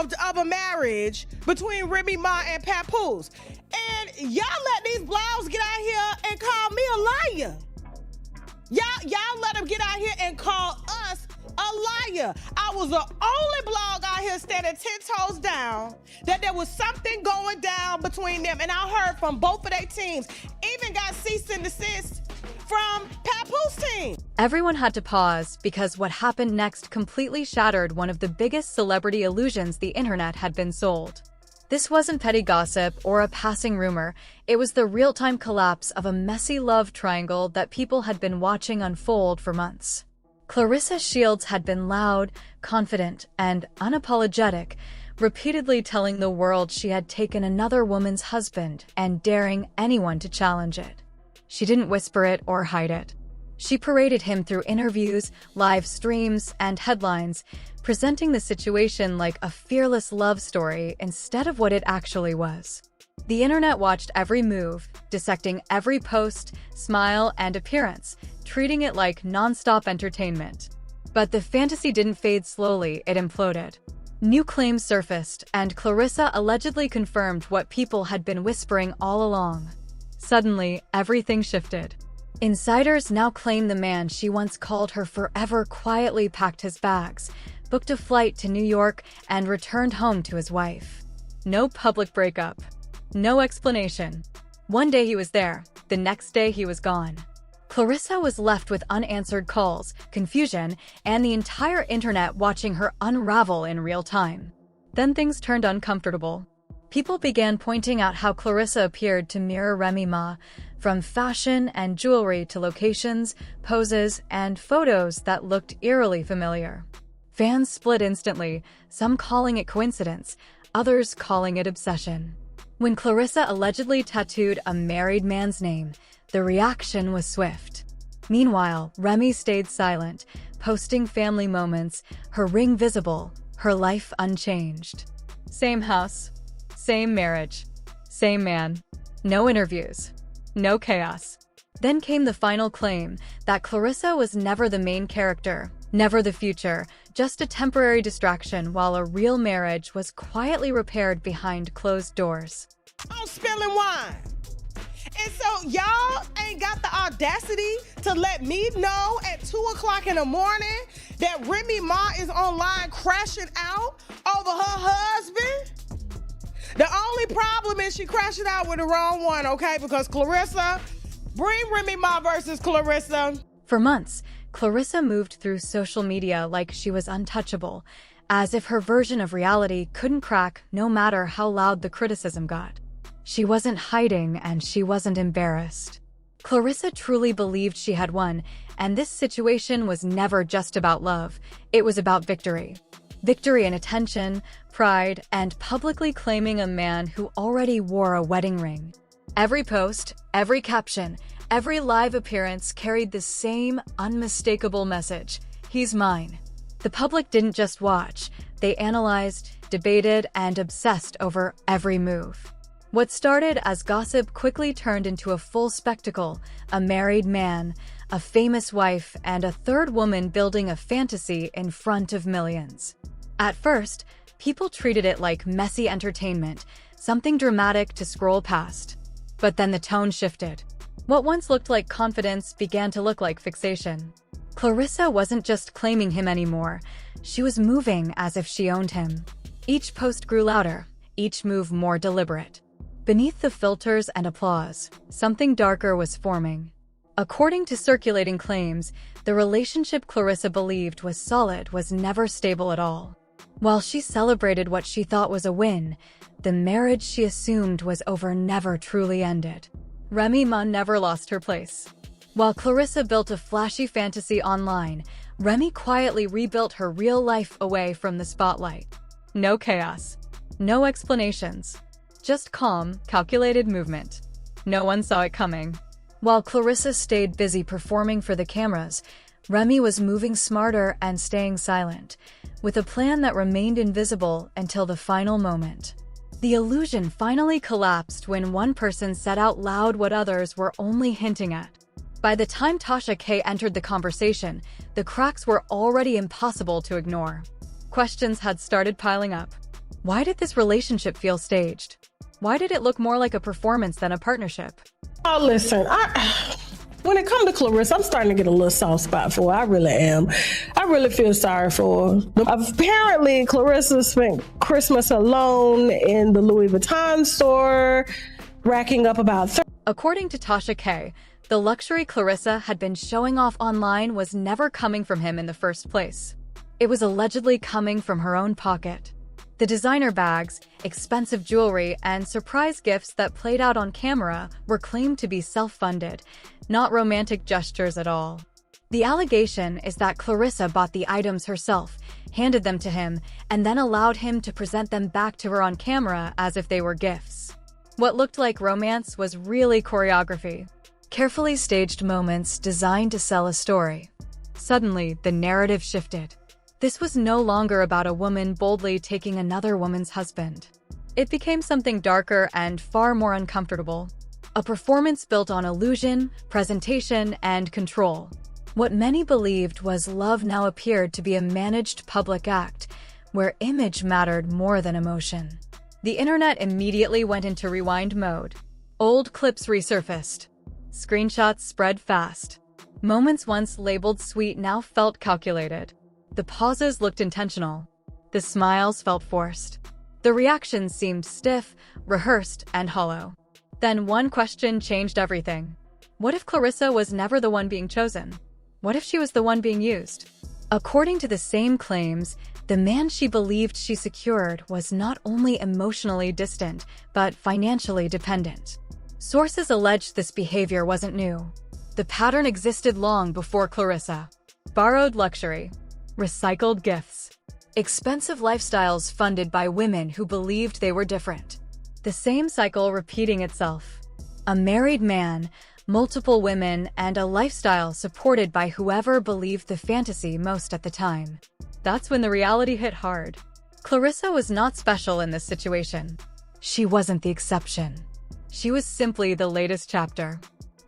involved of a marriage between Remy Ma and Papoose. And y'all let these blogs get out here and call me a liar. Y'all let them get out here and call us a liar. I was the only blog out here standing 10 toes down that there was something going down between them. And I heard from both of their teams. Even got cease and desist from Papoose team. Everyone had to pause because what happened next completely shattered one of the biggest celebrity illusions the internet had been sold. This wasn't petty gossip or a passing rumor. It was the real-time collapse of a messy love triangle that people had been watching unfold for months. ClaressaShields had been loud, confident, and unapologetic, repeatedly telling the world she had taken another woman's husband and daring anyone to challenge it. She didn't whisper it or hide it. She paraded him through interviews, live streams, and headlines, presenting the situation like a fearless love story instead of what it actually was. The internet watched every move, dissecting every post, smile, and appearance, treating it like non-stop entertainment. But the fantasy didn't fade slowly, it imploded. New claims surfaced, and Claressa allegedly confirmed what people had been whispering all along. Suddenly, everything shifted. Insiders now claim the man she once called her forever quietly packed his bags, booked a flight to New York, and returned home to his wife. No public breakup. No explanation. One day he was there, the next day he was gone. Claressa was left with unanswered calls, confusion, and the entire internet watching her unravel in real time. Then things turned uncomfortable. People began pointing out how Claressa appeared to mirror Remy Ma, from fashion and jewelry to locations, poses, and photos that looked eerily familiar. Fans split instantly, some calling it coincidence, others calling it obsession. When Claressa allegedly tattooed a married man's name, the reaction was swift. Meanwhile, Remy stayed silent, posting family moments, her ring visible, her life unchanged. Same house, same marriage, same man. No interviews, no chaos. Then came the final claim that Claressa was never the main character, never the future, just a temporary distraction while a real marriage was quietly repaired behind closed doors. I'm spilling wine. And so y'all ain't got the audacity to let me know at 2 o'clock in the morning that Remy Ma is online crashing out over her husband? The only problem is she crashing out with the wrong one, okay? Because Claressa, bring Remy Ma versus Claressa. For months, Claressa moved through social media like she was untouchable, as if her version of reality couldn't crack no matter how loud the criticism got. She wasn't hiding and she wasn't embarrassed. Claressa truly believed she had won, and this situation was never just about love, it was about victory. Victory in attention, pride, and publicly claiming a man who already wore a wedding ring. Every post, every caption, every live appearance carried the same unmistakable message: he's mine. The public didn't just watch, they analyzed, debated, and obsessed over every move. What started as gossip quickly turned into a full spectacle: a married man, a famous wife, and a third woman building a fantasy in front of millions. At first, people treated it like messy entertainment, something dramatic to scroll past. But then the tone shifted. What once looked like confidence began to look like fixation. Claressa wasn't just claiming him anymore, she was moving as if she owned him. Each post grew louder, each move more deliberate. Beneath the filters and applause, something darker was forming. According to circulating claims, the relationship Claressa believed was solid was never stable at all. While she celebrated what she thought was a win, the marriage she assumed was over never truly ended. Remy Ma never lost her place. While Claressa built a flashy fantasy online, Remy quietly rebuilt her real life away from the spotlight. No chaos. No explanations. Just calm, calculated movement. No one saw it coming. While Claressa stayed busy performing for the cameras, Remy was moving smarter and staying silent, with a plan that remained invisible until the final moment. The illusion finally collapsed when one person said out loud what others were only hinting at. By the time TashaK entered the conversation, the cracks were already impossible to ignore. Questions had started piling up. Why did this relationship feel staged? Why did it look more like a performance than a partnership? Oh, listen, when it comes to Claressa, I'm starting to get a little soft spot for her. I really am. I really feel sorry for her. Apparently, Claressa spent Christmas alone in the Louis Vuitton store, racking up about According to TashaK, the luxury Claressa had been showing off online was never coming from him in the first place. It was allegedly coming from her own pocket. The designer bags, expensive jewelry, and surprise gifts that played out on camera were claimed to be self-funded, not romantic gestures at all. The allegation is that Claressa bought the items herself, handed them to him, and then allowed him to present them back to her on camera as if they were gifts. What looked like romance was really choreography. Carefully staged moments designed to sell a story. Suddenly, the narrative shifted. This was no longer about a woman boldly taking another woman's husband. It became something darker and far more uncomfortable. A performance built on illusion, presentation, and control. What many believed was love now appeared to be a managed public act, where image mattered more than emotion. The internet immediately went into rewind mode. Old clips resurfaced. Screenshots spread fast. Moments once labeled sweet now felt calculated. The pauses looked intentional. The smiles felt forced. The reactions seemed stiff, rehearsed, and hollow. Then one question changed everything. What if Claressa was never the one being chosen? What if she was the one being used? According to the same claims, the man she believed she secured was not only emotionally distant, but financially dependent. Sources alleged this behavior wasn't new. The pattern existed long before Claressa. Borrowed luxury. Recycled gifts. Expensive lifestyles funded by women who believed they were different. The same cycle repeating itself. A married man, multiple women, and a lifestyle supported by whoever believed the fantasy most at the time. That's when the reality hit hard. Claressa was not special in this situation. She wasn't the exception. She was simply the latest chapter.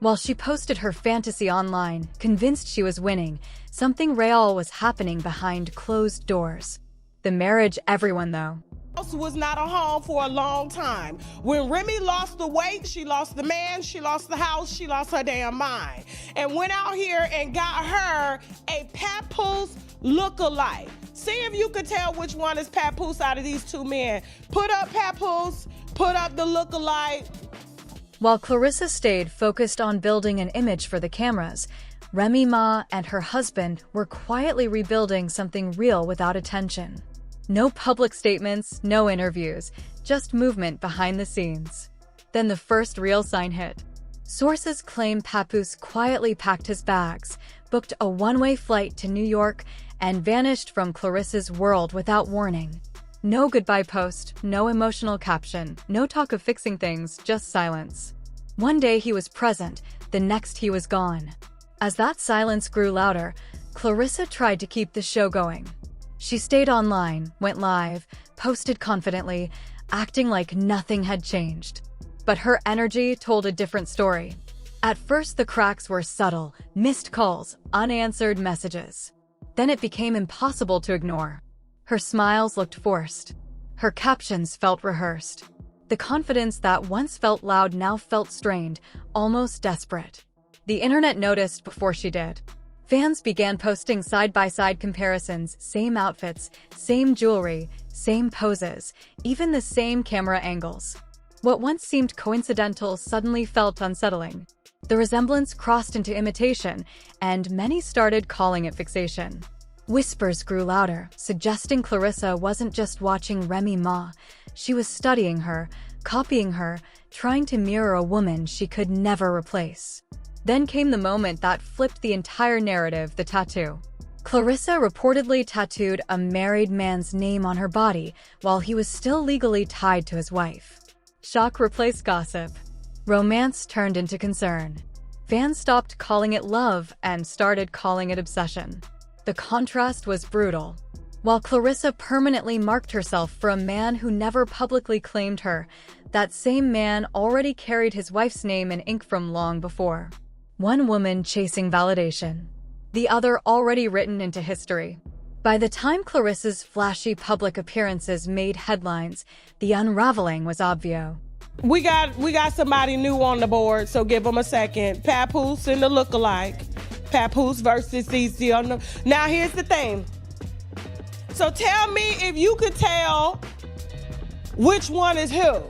While she posted her fantasy online, convinced she was winning, something real was happening behind closed doors. The marriage everyone though. House was not a home for a long time. When Remy lost the weight, she lost the man, she lost the house, she lost her damn mind. And went out here and got her a Papoose look-alike. See if you could tell which one is Papoose out of these two men. Put up Papoose, put up the look-alike. While Claressa stayed focused on building an image for the cameras, Remy Ma and her husband were quietly rebuilding something real without attention. No public statements, no interviews, just movement behind the scenes. Then the first real sign hit. Sources claim Papoose quietly packed his bags, booked a one-way flight to New York, and vanished from Claressa's world without warning. No goodbye post, no emotional caption, no talk of fixing things, just silence. One day he was present, the next he was gone. As that silence grew louder, Claressa tried to keep the show going. She stayed online, went live, posted confidently, acting like nothing had changed. But her energy told a different story. At first the cracks were subtle, missed calls, unanswered messages. Then it became impossible to ignore. Her smiles looked forced. Her captions felt rehearsed. The confidence that once felt loud now felt strained, almost desperate. The internet noticed before she did. Fans began posting side-by-side comparisons, same outfits, same jewelry, same poses, even the same camera angles. What once seemed coincidental suddenly felt unsettling. The resemblance crossed into imitation, and many started calling it fixation. Whispers grew louder, suggesting Claressa wasn't just watching Remy Ma. She was studying her, copying her, trying to mirror a woman she could never replace. Then came the moment that flipped the entire narrative, the tattoo. Claressa reportedly tattooed a married man's name on her body while he was still legally tied to his wife. Shock replaced gossip. Romance turned into concern. Fans stopped calling it love and started calling it obsession. The contrast was brutal. While Claressa permanently marked herself for a man who never publicly claimed her, that same man already carried his wife's name in ink from long before. One woman chasing validation. The other already written into history. By the time Clarissa's flashy public appearances made headlines, the unraveling was obvious. We got somebody new on the board, so give them a second. Papoose and the lookalike. Papoose versus CC. Now here's the thing. So tell me if you could tell which one is who.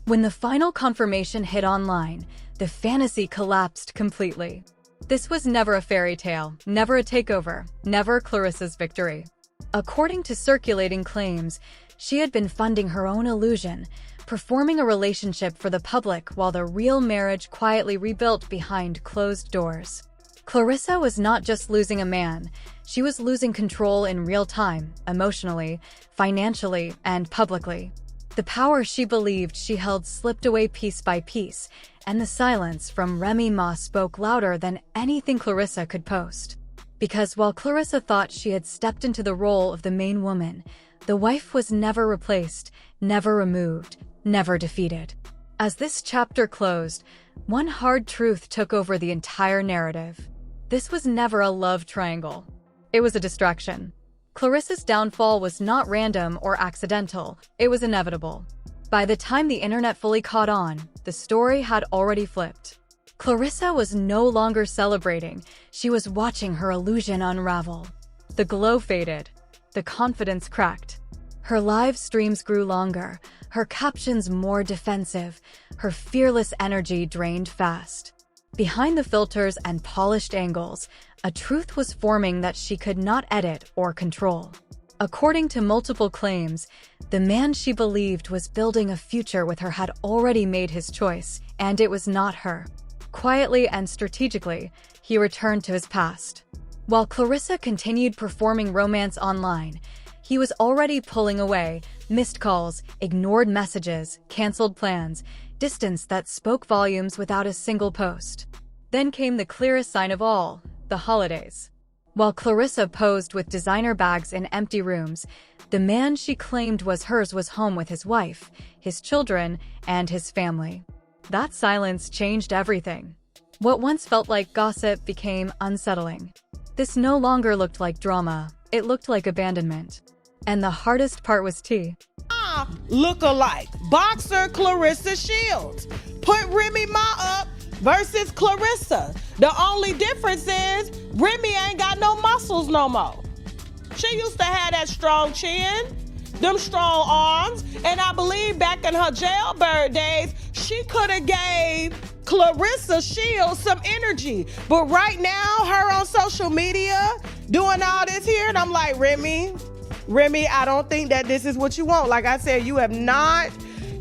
When the final confirmation hit online, the fantasy collapsed completely. This was never a fairy tale, never a takeover, never Clarissa's victory. According to circulating claims, she had been funding her own illusion, performing a relationship for the public while the real marriage quietly rebuilt behind closed doors. Claressa was not just losing a man, she was losing control in real time, emotionally, financially, and publicly. The power she believed she held slipped away piece by piece, and the silence from Remy Ma spoke louder than anything Claressa could post. Because while Claressa thought she had stepped into the role of the main woman, the wife was never replaced, never removed, never defeated. As this chapter closed, one hard truth took over the entire narrative. This was never a love triangle. It was a distraction. Clarissa's downfall was not random or accidental, it was inevitable. By the time the internet fully caught on, the story had already flipped. Claressa was no longer celebrating, she was watching her illusion unravel. The glow faded, the confidence cracked. Her live streams grew longer, her captions more defensive, her fearless energy drained fast. Behind the filters and polished angles, a truth was forming that she could not edit or control. According to multiple claims, the man she believed was building a future with her had already made his choice, and it was not her. Quietly and strategically, he returned to his past. While Claressa continued performing romance online, he was already pulling away, missed calls, ignored messages, canceled plans, distance that spoke volumes without a single post. Then came the clearest sign of all, the holidays. While Claressa posed with designer bags in empty rooms, the man she claimed was hers was home with his wife, his children, and his family. That silence changed everything. What once felt like gossip became unsettling. This no longer looked like drama, it looked like abandonment. And the hardest part was Look-alike. Boxer ClaressaShields. Put Remy Ma up versus Claressa. The only difference is Remy ain't got no muscles no more. She used to have that strong chin, them strong arms, and I believe back in her jailbird days, she could have gave ClaressaShields some energy. But right now, her on social media doing all this here, and I'm like, Remy, I don't think that this is what you want. Like I said, you have not,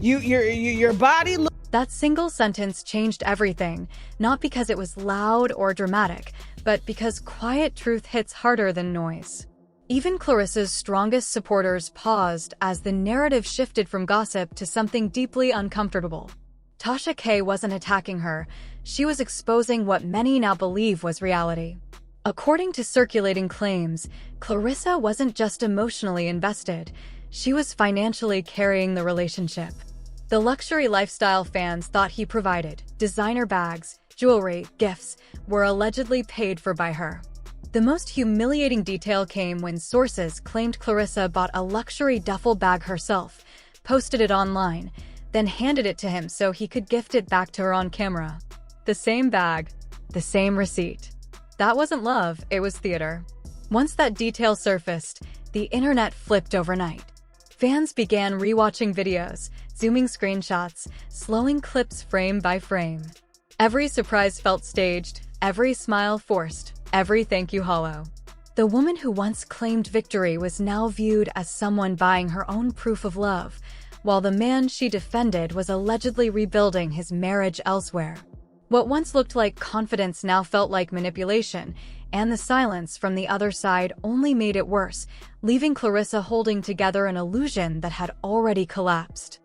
your body. That single sentence changed everything, not because it was loud or dramatic, but because quiet truth hits harder than noise. Even Claressa's strongest supporters paused as the narrative shifted from gossip to something deeply uncomfortable. TashaK wasn't attacking her, she was exposing what many now believe was reality. According to circulating claims, Claressa wasn't just emotionally invested, she was financially carrying the relationship. The luxury lifestyle fans thought he provided, designer bags, jewelry, gifts, were allegedly paid for by her. The most humiliating detail came when sources claimed Claressa bought a luxury duffel bag herself, posted it online, then handed it to him so he could gift it back to her on camera. The same bag, the same receipt. That wasn't love, it was theater. Once that detail surfaced, the internet flipped overnight. Fans began rewatching videos, zooming screenshots, slowing clips frame by frame. Every surprise felt staged, every smile forced, every thank you hollow. The woman who once claimed victory was now viewed as someone buying her own proof of love, while the man she defended was allegedly rebuilding his marriage elsewhere. What once looked like confidence now felt like manipulation, and the silence from the other side only made it worse, leaving Claressa holding together an illusion that had already collapsed.